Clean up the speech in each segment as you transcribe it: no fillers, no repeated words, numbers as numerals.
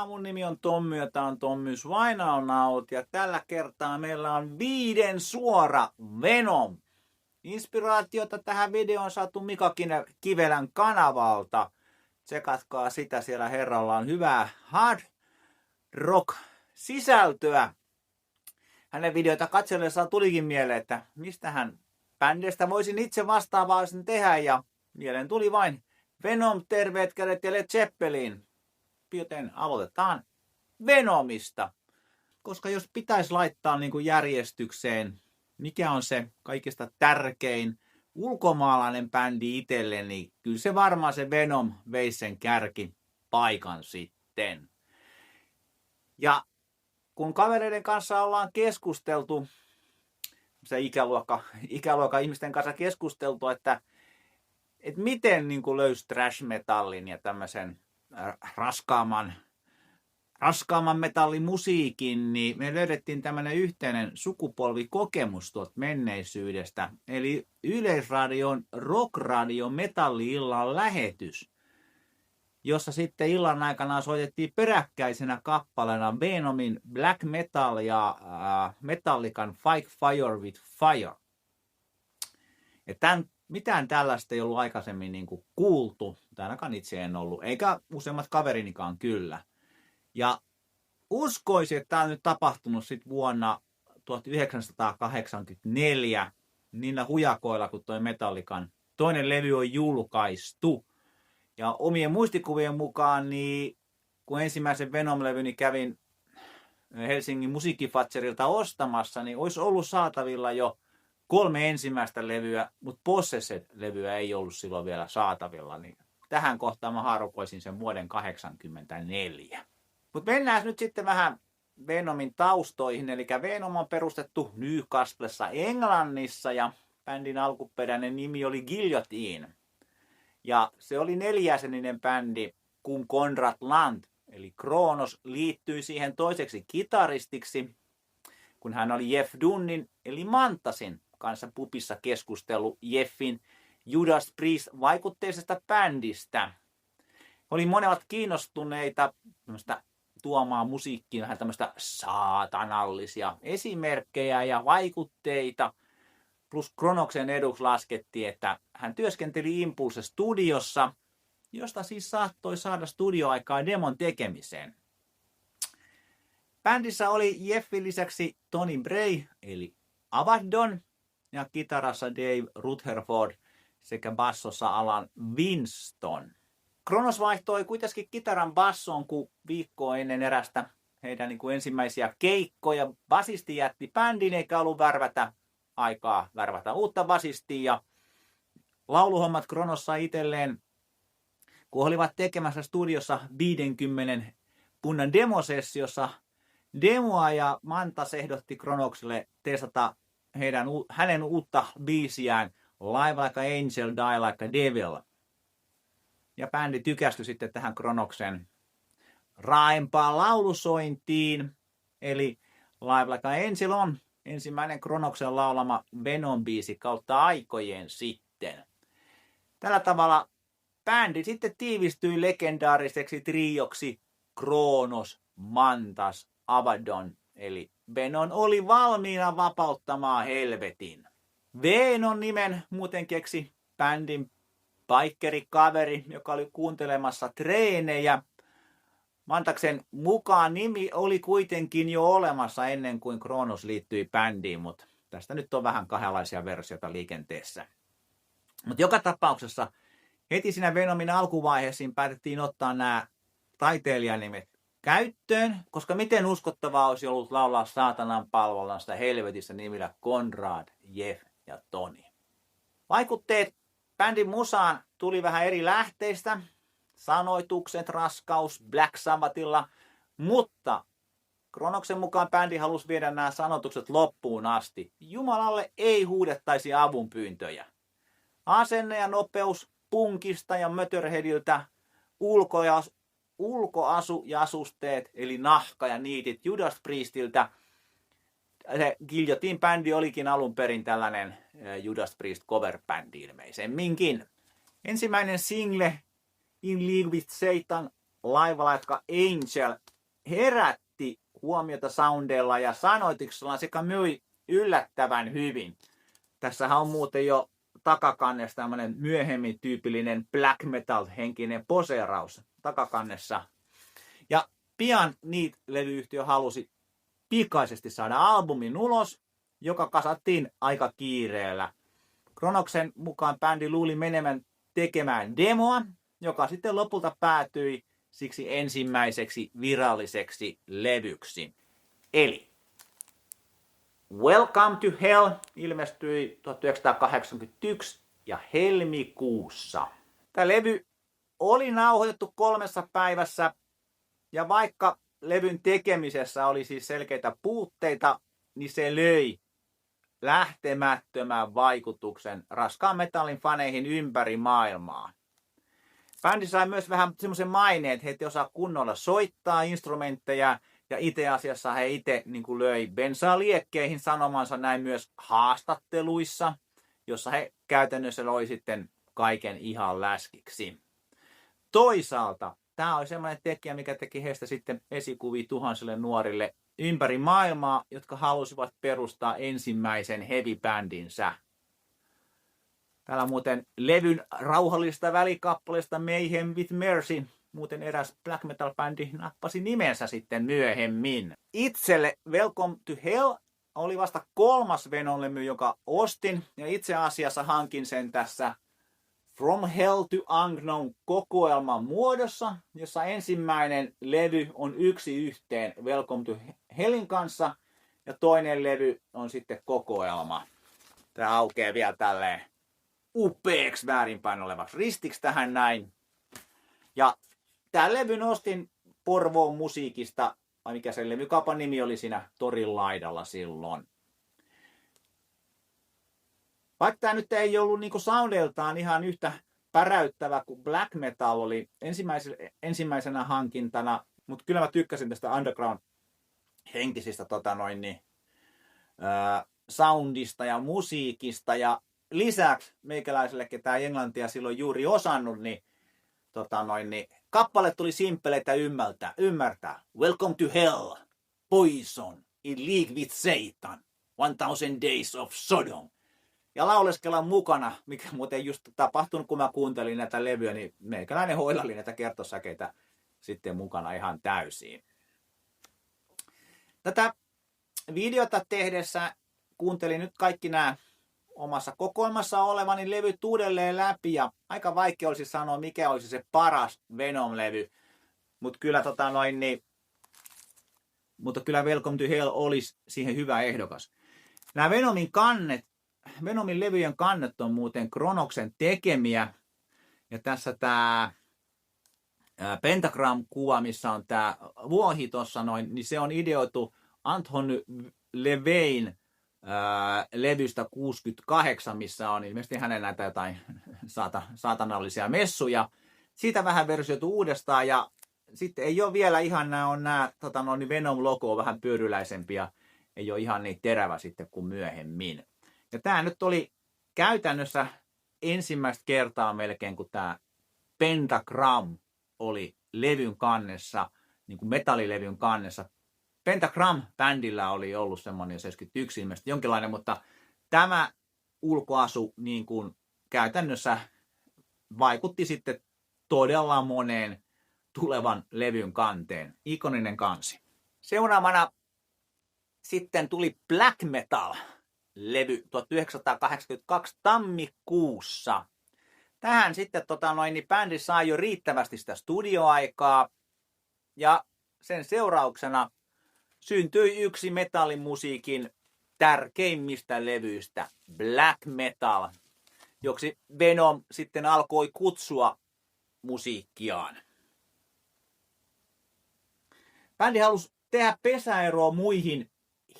Mun nimi on Tommy ja tää on Tommy's Wine Out. Ja tällä kertaa meillä on 5 suora Venom. Inspiraatiota tähän videoon on saatu Mika Kivelän kanavalta. Tsekatkaa sitä, siellä herralla on hyvää hard rock sisältöä. Hänen videoita katsellessaan tulikin mieleen, että mistähän bändistä voisin itse vastaavaa tehdä. Ja mieleen tuli vain Venom, Terveet kädet ja Led Zeppelin. Joten aloitetaan Venomista. Koska jos pitäisi laittaa niin kuin järjestykseen, mikä on se kaikista tärkein ulkomaalainen bändi itselle, niin kyllä se varmaan se Venom veisi sen kärkipaikan sitten. Ja kun kavereiden kanssa ollaan keskusteltu, se ikäluokka ihmisten kanssa keskusteltu, että miten niin kuin löysi trash metallin ja tämmöisen raskaamman metallimusiikin, niin me löydettiin tämmöinen yhteinen sukupolvikokemus tuolta menneisyydestä. Eli Yleisradion Rockradio metalli-illan lähetys, jossa sitten illan aikana soitettiin peräkkäisenä kappaleena Venomin Black Metal ja Metallican Fight Fire with Fire. Ja mitään tällaista ei ollut aikaisemmin niin kuin kuultu, tai ainakaan itse en ollut, eikä useimmat kaverinikaan kyllä. Ja uskoisin, että tämä on nyt tapahtunut sitten vuonna 1984 niillä hujakoilla, kun toi Metallican toinen levy on julkaistu. Ja omien muistikuvien mukaan, niin kun ensimmäisen Venom-levyni kävin Helsingin musiikkifatserilta ostamassa, niin olisi ollut saatavilla jo 3 ensimmäistä levyä, mutta Possessed-levyä ei ollut silloin vielä saatavilla. Niin tähän kohtaan mä haarukoisin sen vuoden 1984. Mutta mennään nyt sitten vähän Venomin taustoihin. Eli Venom on perustettu Newcastlessa Englannissa ja bändin alkuperäinen nimi oli Guillotine. Ja se oli 4-jäseninen bändi, kun Konrad Land, eli Kronos, liittyi siihen toiseksi kitaristiksi, kun hän oli Jeff Dunnin, eli Mantasin kanssa pubissa keskustellut Jeffin Judas Priest-vaikutteisesta bändistä. Oli monet kiinnostuneita tuomaan musiikkiin vähän tämmöistä saatanallisia esimerkkejä ja vaikutteita. Plus Kronoksen eduksi laskettiin, että hän työskenteli Impulse-studiossa, josta siis saattoi saada studioaikaa demon tekemiseen. Bändissä oli Jeffin lisäksi Tony Bray, eli Abaddon, ja kitarassa Dave Rutherford sekä bassossa Alan Winston. Kronos vaihtoi kuitenkin kitaran bassoon, kun viikkoa ennen erästä heidän niin kuin ensimmäisiä keikkoja basisti jätti bändin eikä ollut aikaa värvätä uutta basistia. Ja lauluhommat Kronossa itselleen, kun olivat tekemässä studiossa 50 punnan demosessiossa demoa, ja Mantas ehdotti Kronokselle testata hänen uutta biisiään Live Like an Angel, Die Like a Devil. Ja bändi tykästyi sitten tähän Kronoksen raaempaan laulusointiin. Eli Live Like an Angel on ensimmäinen Kronoksen laulama Venom-biisi kautta aikojen sitten. Tällä tavalla bändi sitten tiivistyi legendaariseksi trioksi Kronos, Mantas, Abaddon. Eli Venom oli valmiina vapauttamaan helvetin. Venom nimen muuten keksi bändin bikerikaveri, joka oli kuuntelemassa treenejä. Mantaksen mukaan nimi oli kuitenkin jo olemassa ennen kuin Kronos liittyi bändiin, mutta tästä nyt on vähän kahdenlaisia versioita liikenteessä. Mutta joka tapauksessa heti siinä Venomin alkuvaiheessa päätettiin ottaa nämä taiteilijanimet käyttöön, koska miten uskottavaa olisi ollut laulaa saatanan palvelusta helvetissä nimillä Konrad, Jeff ja Tony. Vaikutteet bändin musaan tuli vähän eri lähteistä. Sanoitukset, raskaus, Black Sabbathilla, mutta Kronoksen mukaan bändi halusi viedä nämä sanotukset loppuun asti. Jumalalle ei huudettaisi avunpyyntöjä. Asenne ja nopeus punkista ja Motorheadiltä, ulkoasu ja asusteet, eli nahka ja niitit Judas Priestiltä. Se Guillotine-bändi olikin alun perin tällainen Judas Priest cover-bändi ilmeisemminkin. Ensimmäinen single In League with Satan laivalla, jotka Angel herätti huomiota soundeilla ja sanoituksella sekä myi yllättävän hyvin. Tässähän on muuten jo takakannessa tämmöinen myöhemmin tyypillinen black metal henkinen poseeraus takakannessa. Ja pian Need-levyyhtiö halusi pikaisesti saada albumin ulos, joka kasattiin aika kiireellä. Kronoksen mukaan bändi luuli menemään tekemään demoa, joka sitten lopulta päätyi siksi ensimmäiseksi viralliseksi levyksi. Eli Welcome to Hell ilmestyi 1981 ja helmikuussa. Tämä levy oli nauhoitettu 3 päivässä ja vaikka levyn tekemisessä oli siis selkeitä puutteita, niin se löi lähtemättömän vaikutuksen raskaan metallin faneihin ympäri maailmaa. Bändi sai myös vähän semmoisen maineen, että he ei osaa kunnolla soittaa instrumentteja, ja itse asiassa he itse löi bensaa liekkeihin sanomansa näin myös haastatteluissa, jossa he käytännössä loi sitten kaiken ihan läskiksi. Toisaalta tämä oli semmoinen tekijä, mikä teki heistä sitten esikuvia tuhansille nuorille ympäri maailmaa, jotka halusivat perustaa ensimmäisen heavy-bändinsä. Täällä muuten levyn rauhallista välikappaleesta Mayhem with Mercy, muuten eräs black metal-bändi nappasi nimensä sitten myöhemmin. Itselle Welcome to Hell oli vasta 3. Venom-levy, joka ostin, ja itse asiassa hankin sen tässä From Hell to Unknown -kokoelman muodossa, jossa ensimmäinen levy on yksi yhteen Welcome to Hellin kanssa, ja toinen levy on sitten kokoelma. Tämä aukeaa vielä tälleen upeaksi väärinpäin olevaksi ristiksi tähän näin. Ja tämän levyn ostin Porvoon musiikista, vai mikä se levykaupan nimi oli siinä torin laidalla silloin. Vaikka tämä nyt ei ollut soundeltaan ihan yhtä päräyttävä kuin black metal oli ensimmäisenä hankintana, mutta kyllä mä tykkäsin tästä underground-henkisistä soundista ja musiikista. Ja lisäksi meikäläiselle, ketä ei englantia silloin juuri osannut, niin kappale tuli simppeleitä ymmärtää. Welcome to Hell, Poison, in league with Satan, 1000 days of Sodom. Ja lauleskella mukana, mikä muuten just tapahtunut, kun mä kuuntelin näitä levyjä, niin meikäläinen hoilali näitä kertosäkeitä sitten mukana ihan täysin. Tätä videota tehdessä kuuntelin nyt kaikki nämä omassa kokoelmassa olevani levyt uudelleen läpi, ja aika vaikea olisi sanoa, mikä olisi se paras Venom-levy, mutta kyllä, kyllä Welcome to Hell olisi siihen hyvä ehdokas. Nämä Venomin levyjen kannet on muuten Kronoksen tekemiä, ja tässä tämä Pentagram-kuva, missä on tämä vuohi tuossa noin, niin se on ideoitu Anton Levein levystä 68, missä on ilmeisesti hänen näitä jotain saatanallisia messuja. Siitä vähän versioitu uudestaan, ja sitten ei ole vielä ihan nämä Venom-logo on vähän pyöryläisempi ja ei ole ihan niin terävä sitten kuin myöhemmin. Ja tämä nyt oli käytännössä ensimmäistä kertaa melkein, kun tämä Pentagram oli levyn kannessa, niin kuin metallilevyn kannessa. Pentagram-bändillä oli ollut semmoinen 71 ilmeisesti jonkinlainen, mutta tämä ulkoasu niin kuin käytännössä vaikutti sitten todella moneen tulevan levyn kanteen. Ikoninen kansi. Seuraavana sitten tuli Black Metal-levy 1982 tammikuussa. Tähän sitten bändi sai jo riittävästi sitä studioaikaa, ja sen seurauksena syntyi yksi metallimusiikin tärkeimmistä levyistä, Black Metal, joksi Venom sitten alkoi kutsua musiikkiaan. Bändi halusi tehdä pesäeroa muihin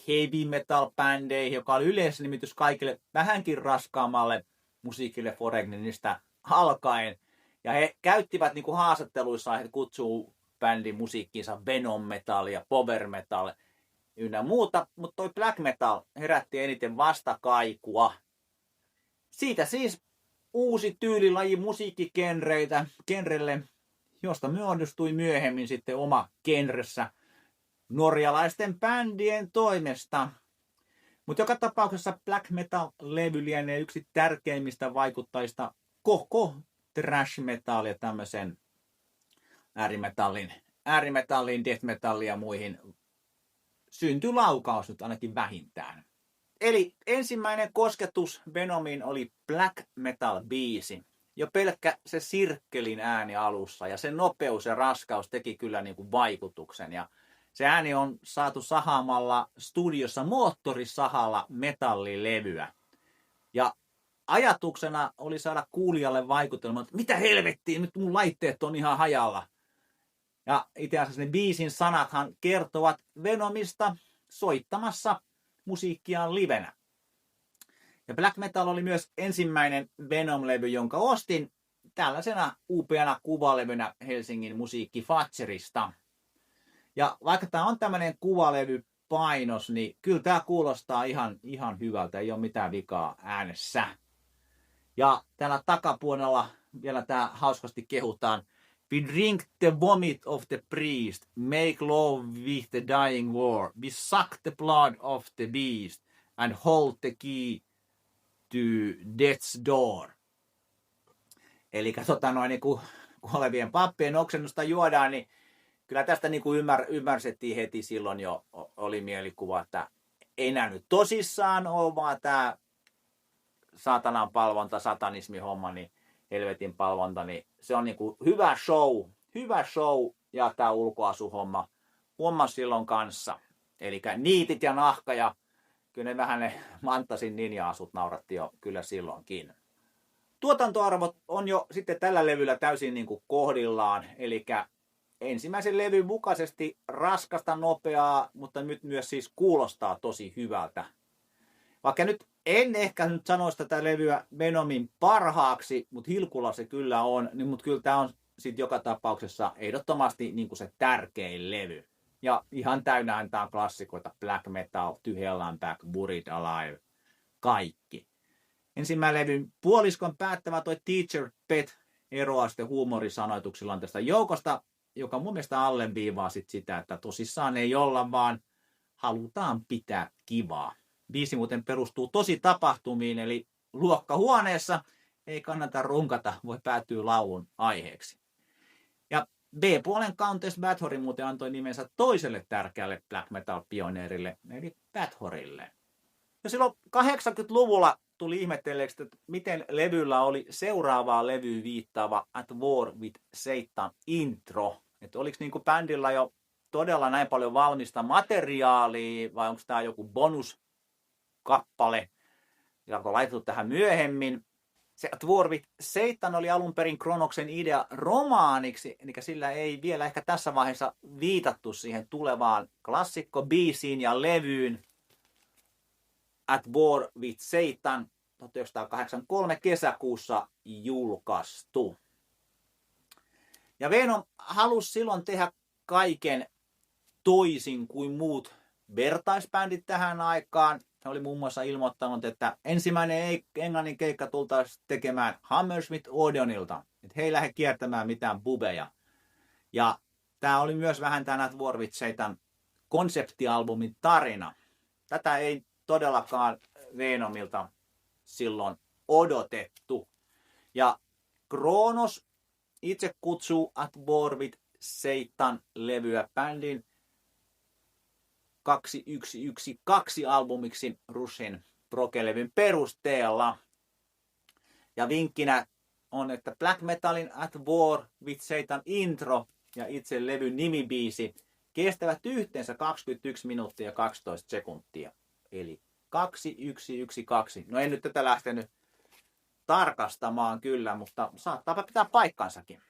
heavy metal-bändeihin, joka oli yleisnimitys kaikille vähänkin raskaammalle musiikille Foregnista alkaen. Ja he käyttivät haastatteluissa, että kutsuu bändin musiikkiinsa Venom Metal ja Power Metal ynnä muuta, mutta toi Black Metal herätti eniten vastakaikua. Siitä siis uusi tyylilaji musiikkigenrelle, josta muodostui myöhemmin sitten oma genressä norjalaisten bändien toimesta. Mutta joka tapauksessa black metal-levy lienee yksi tärkeimmistä vaikuttajista koko thrash metal ja tämmöisen äärimetallin, death metalliin ja muihin syntylaukaus nyt ainakin vähintään. Eli ensimmäinen kosketus Venomiin oli black metal biisi. Jo pelkkä se sirkkelin ääni alussa ja se nopeus ja raskaus teki kyllä niin kuin vaikutuksen. Ja se ääni on saatu sahaamalla studiossa moottorisahalla metallilevyä. Ja ajatuksena oli saada kuulijalle vaikutelma, että mitä helvettiä, nyt mun laitteet on ihan hajalla. Ja itse asiassa ne biisin sanathan kertovat Venomista soittamassa musiikkiaan livenä. Ja black metal oli myös ensimmäinen Venom-levy, jonka ostin tällaisena upeana kuvalevynä Helsingin musiikkifatserista. Ja vaikka tämä on tämmöinen kuvalevy-painos, niin kyllä tämä kuulostaa ihan hyvältä, ei ole mitään vikaa äänessä. Ja täällä takapuolella vielä tämä hauskasti kehutaan. We drink the vomit of the priest, make love with the dying war. We suck the blood of the beast and hold the key to death's door. Eli niin kun kuolevien pappien oksennusta juodaan, niin kyllä tästä niin kuin ymmärsettiin heti silloin jo, oli mielikuva, että ei nämä nyt tosissaan ole, vaan tämä saatanan palvonta, satanismi homma, niin helvetin palvonta, niin se on niin kuin hyvä show ja tämä ulkoasuhomma silloin kanssa. Eli niitit ja nahka ja kyllä ne vähän ne Mantasin ninja-asut nauratti jo kyllä silloinkin. Tuotantoarvot on jo sitten tällä levyllä täysin niin kuin kohdillaan, eli ensimmäisen levyn mukaisesti raskasta, nopeaa, mutta nyt myös siis kuulostaa tosi hyvältä. Vaikka nyt en ehkä nyt sanoisi tätä levyä Venomin parhaaksi, mutta Hilkulla se kyllä on, niin mutta kyllä tämä on sitten joka tapauksessa ehdottomasti niin kuin se tärkein levy. Ja ihan täynnä tämä klassikoita, black metal, To Hell and Back, Buried Alive, kaikki. Ensimmäinen levyn puoliskon päättävä toi Teacher Pet eroaa sitten huumorisanoituksillaan tästä joukosta, joka mun mielestä alleviivaa sitä, että tosissaan ei olla, vaan halutaan pitää kivaa. Biisi muuten perustuu tosi tapahtumiin, eli luokkahuoneessa ei kannata runkata, voi päätyä laulun aiheeksi. Ja B-puolen Countess Bathory muuten antoi nimensä toiselle tärkeälle black metal-pioneerille, eli Bathorille. Ja silloin 80-luvulla tuli ihmetelleeksi, että miten levyllä oli seuraavaa levyä viittaava At War with Satan intro. Että oliko niin kuin bändillä jo todella näin paljon valmista materiaalia, vai onko tämä joku bonuskappale, joka on laitettu tähän myöhemmin. Se At War with Satan oli alun perin Kronoksen idea romaaniksi, eli sillä ei vielä ehkä tässä vaiheessa viitattu siihen tulevaan klassikko-biisiin ja levyyn. At War with Satan 1983 kesäkuussa julkaistu. Ja Venom halusi silloin tehdä kaiken toisin kuin muut vertaisbändit tähän aikaan. Hän oli muun muassa ilmoittanut, että ensimmäinen englannin keikka tultaisiin tekemään Hammersmith Odeonilta. Että he ei lähde kiertämään mitään bubeja. Ja tämä oli myös vähän tämä At War with Satan konseptialbumin tarina. Tätä ei todellakaan Venomilta silloin odotettu. Ja Kronos itse kutsuu At War with Satan levyä bändin 2112-albumiksi Rushin Prokelevyn perusteella. Ja vinkkinä on, että black metalin At War with Satan intro ja itse levyn nimibiisi kestävät yhteensä 21 minuuttia ja 12 sekuntia. Eli 2112. No en nyt tätä lähtenyt tarkastamaan kyllä, mutta saattaa pitää paikkansakin.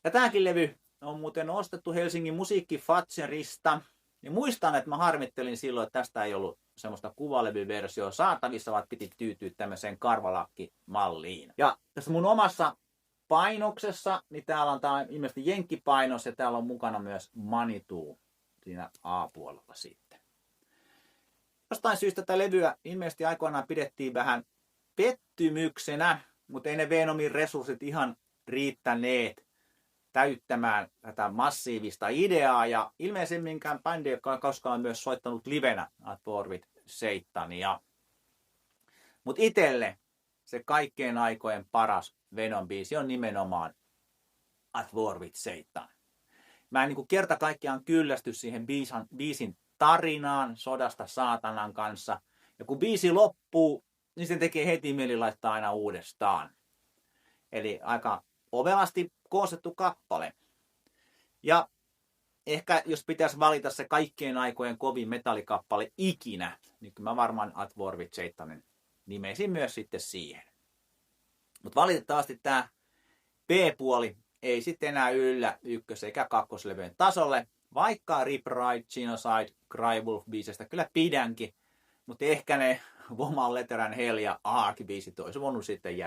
Ja tämäkin levy on muuten ostettu Helsingin musiikkifatserista. Ja muistan, että mä harmittelin silloin, että tästä ei ollut semmoista kuvalevyversioa saatavissa, vaan piti tyytyä tämmöiseen karvalakkimalliin. Ja tässä mun omassa painoksessa, niin täällä on tämä ilmeisesti jenkkipainos ja täällä on mukana myös Manitou siinä A-puolella sitten. Jostain syystä tätä levyä ilmeisesti aikoinaan pidettiin vähän pettymyksenä, mutta ei ne Venomin resurssit ihan riittäneet täyttämään tätä massiivista ideaa, ja ilmeisemminkään bändi, joka on koskaan myös soittanut livenä At War with Satania. Mutta itselle se kaikkien aikojen paras Venom-biisi on nimenomaan At War with Satan. Mä en niin kerta kaikkiaan kyllästy siihen biisin tarinaan sodasta saatanan kanssa. Ja kun biisi loppuu, niin se tekee heti mieli laittaa aina uudestaan. Eli aika ovelasti koostettu kappale. Ja ehkä jos pitäisi valita se kaikkien aikojen kovin metallikappale ikinä, niin mä varmaan At War with Satanin nimeisin myös sitten siihen. Mutta valitettavasti tämä B-puoli ei sitten enää yllä ykkös- eikä kakkoslevyjen tasolle, vaikka Rip Ride, Genocide, Crywolf-biisestä kyllä pidänkin, mutta ehkä ne Woman, Letter and Hell ja Ark-biisit olisi voinut sitten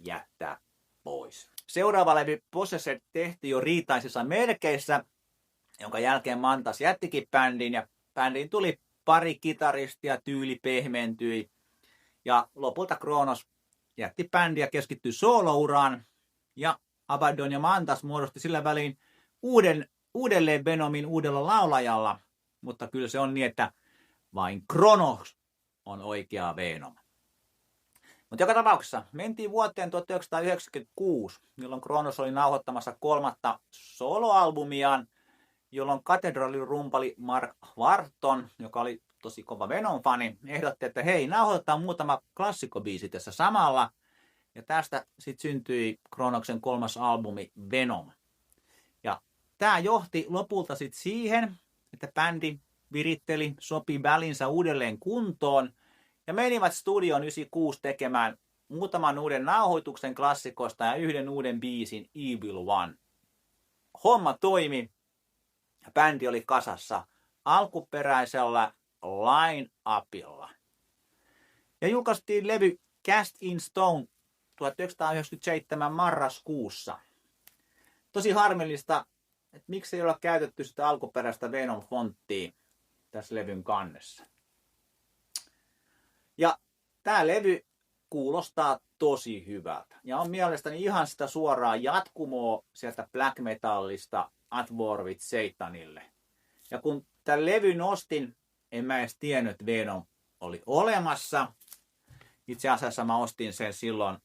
jättää pois. Seuraava levy Possessed tehtiin jo riitaisissa merkeissä, jonka jälkeen Mantas jättikin bändin, ja bändiin tuli pari kitaristia, tyyli pehmentyi, ja lopulta Kronos jätti bändi ja keskittyi soolouraan, ja Abaddon ja Mantas muodosti sillä väliin uudelleen Venomin uudella laulajalla, mutta kyllä se on niin, että vain Kronos on oikea Venom. Mutta joka tapauksessa mentiin vuoteen 1996, jolloin Kronos oli nauhoittamassa 3. soloalbumiaan, jolloin katedraalin rumpali Mark Warton, joka oli tosi kova Venom-fani, ehdotti, että hei, nauhoitetaan muutama klassikkobiisi tässä samalla. Ja tästä sitten syntyi Kronoksen 3. albumi Venom. Ja tämä johti lopulta sitten siihen, että bändi viritteli, sopi välinsä uudelleen kuntoon ja menivät studioon 96 tekemään muutaman uuden nauhoituksen klassikosta ja yhden uuden biisin Evil One. Homma toimi ja bändi oli kasassa alkuperäisellä line-upilla. Ja julkaistiin levy Cast in Stone 1997 marraskuussa. Tosi harmillista, että miksi ei olla käytetty sitä alkuperäistä Venom-fonttia tässä levyn kannessa. Ja tämä levy kuulostaa tosi hyvältä. Ja on mielestäni ihan sitä suoraa jatkumoa sieltä black metallista At War with Satanille. Ja kun tämän levyn ostin, en mä edes tiennyt, että Venom oli olemassa. Itse asiassa mä ostin sen silloin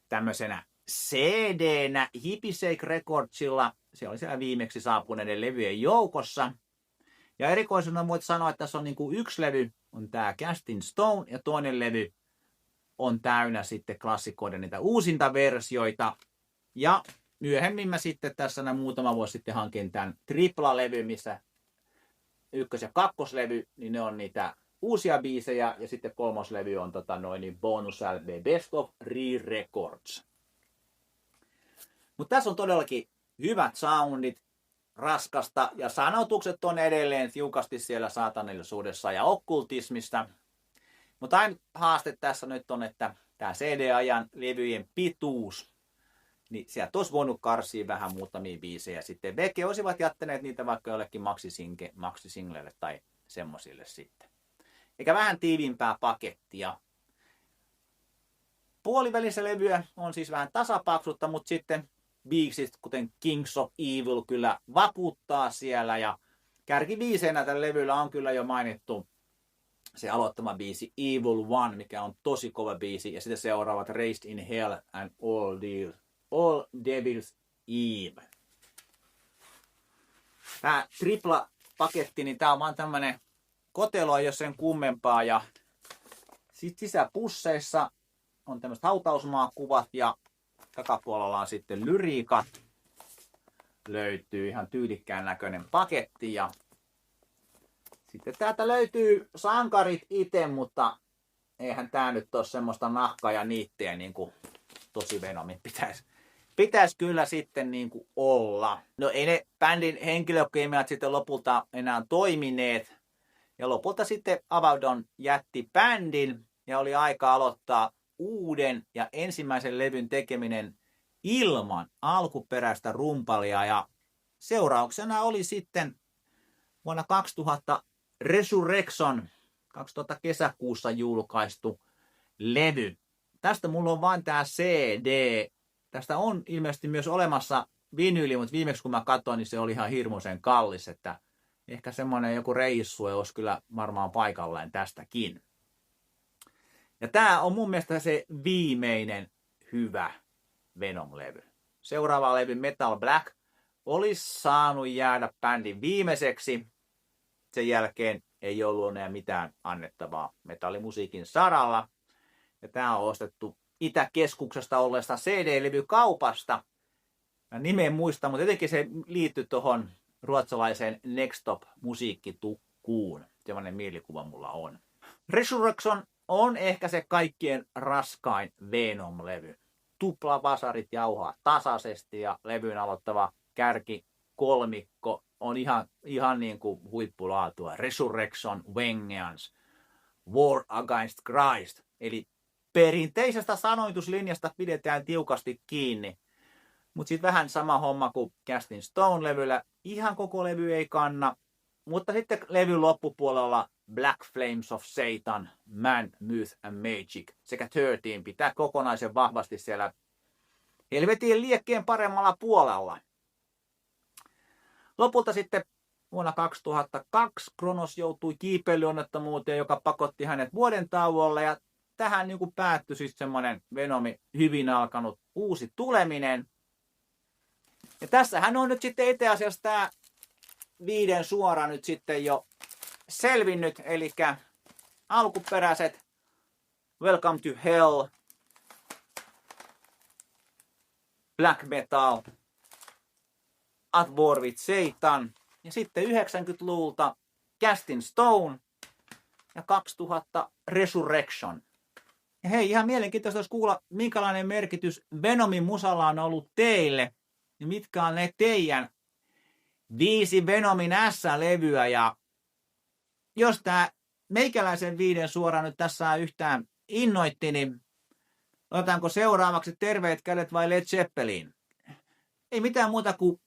tämmöisenä CD-nä Hippisake Recordsilla. Se oli siellä viimeksi saapuneiden levyjen joukossa. Ja erikoisena voit sanoa, että tässä on niin kuin yksi levy, on tämä Cast in Stone, ja toinen levy on täynnä sitten klassikoiden niitä uusinta versioita. Ja myöhemmin mä sitten tässä muutama vuosi sitten hankin tämän tripla-levy, missä ykkös- ja kakkoslevy, niin ne on niitä uusia biisejä, ja sitten kolmoslevy on bonus LP Best of Re-Records. Mutta tässä on todellakin hyvät soundit, raskasta, ja sanotukset on edelleen tiukasti siellä saatanallisuudessa ja okkultismista. Mutta aina haaste tässä nyt on, että tämä CD-ajan levyjen pituus, niin sieltä olisi voinut karsia vähän muutamia biisejä. Sitten VG olisivat jättäneet niitä vaikka jollekin maxisingleille tai semmosille sitten. Eikä vähän tiiviimpää pakettia. Puolivälissä levyä on siis vähän tasapaksutta, mutta sitten biisit, kuten Kings of Evil, kyllä vakuuttaa siellä. Ja kärkibiiseinä tällä levyllä on kyllä jo mainittu se aloittama biisi Evil One, mikä on tosi kova biisi. Ja sitten seuraavat Raised in Hell and All Devil's Eve. Tämä tripla paketti, niin tää on vaan tämmönen kotelo, ei ole sen kummempaa. Ja sitten sisäpusseissa on tämmöiset hautausmaakuvat ja takapuolella on sitten lyriikat. Löytyy ihan tyylikkään näköinen paketti. Ja sitten täältä löytyy sankarit itse, mutta eihän tää nyt ole semmoista nahkaa ja niittiä niin kuin tosi Venomin pitäisi kyllä sitten niin kuin olla. No ei ne bändin henkilökemiat sitten lopulta enää toimineet. Ja lopulta sitten Abaddon jätti bändin ja oli aika aloittaa uuden ja ensimmäisen levyn tekeminen ilman alkuperäistä rumpalia. Ja seurauksena oli sitten vuonna 2000 Resurrection 2000 kesäkuussa julkaistu levy. Tästä mulla on vain tää CD tästä on ilmeisesti myös olemassa vinyyli, mutta viimeksi kun mä katsoin, niin se oli ihan hirmuisen kallis, että ehkä semmoinen joku reissu olisi kyllä varmaan paikalleen tästäkin. Ja tää on mun mielestä se viimeinen hyvä Venom-levy. Seuraava levy Metal Black olisi saanut jäädä bändin viimeiseksi. Sen jälkeen ei ollut enää mitään annettavaa metallimusiikin saralla. Ja tää on ostettu Itäkeskuksesta olleesta CD-levykaupasta. Mä nimen muista, mutta jotenkin se liittyy tuohon ruotsalaiseen Next Stop musiikkitukkuun. Sellainen mielikuva mulla on. Resurrection on ehkä se kaikkien raskain Venom-levy. Tuplavasarit jauhaa tasaisesti ja levyyn aloittava kärki kolmikko on ihan niin kuin huippulaatua. Resurrection, Vengeance, War Against Christ. Eli perinteisestä sanoituslinjasta pidetään tiukasti kiinni. Mutta sitten vähän sama homma kuin Casting Stone-levyllä. Ihan koko levy ei kanna. Mutta sitten levyn loppupuolella Black Flames of Satan, Man, Myth and Magic sekä 13 pitää kokonaisen vahvasti siellä helvetin liekkeen paremmalla puolella. Lopulta sitten vuonna 2002 Kronos joutui kiipeilyonnettomuuteen, joka pakotti hänet vuoden tauolle. Ja tähän niin kuin päättyi siis semmoinen Venomin hyvin alkanut uusi tuleminen. Ja tässähän on nyt sitten itse asiassa tämä 5 suora nyt sitten jo selvinnyt. Eli alkuperäiset Welcome to Hell, Black Metal, At War with Satan ja sitten 90-luvulta Casting Stone ja 2000 Resurrection. Ja hei, ihan mielenkiintoista olisi kuulla, minkälainen merkitys Venomin musalla on ollut teille ja mitkä on ne teidän 5 Venomin S-levyä. Ja jos tämä meikäläisen 5 suora nyt tässä yhtään innoitti, niin otetaanko seuraavaksi Terveet kädet vai Led Zeppelin? Ei mitään muuta kuin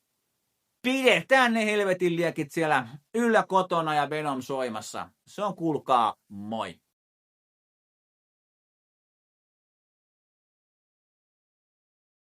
pidetään ne helvetin liekit siellä yllä kotona ja Venom soimassa. Se on kuulkaa moi.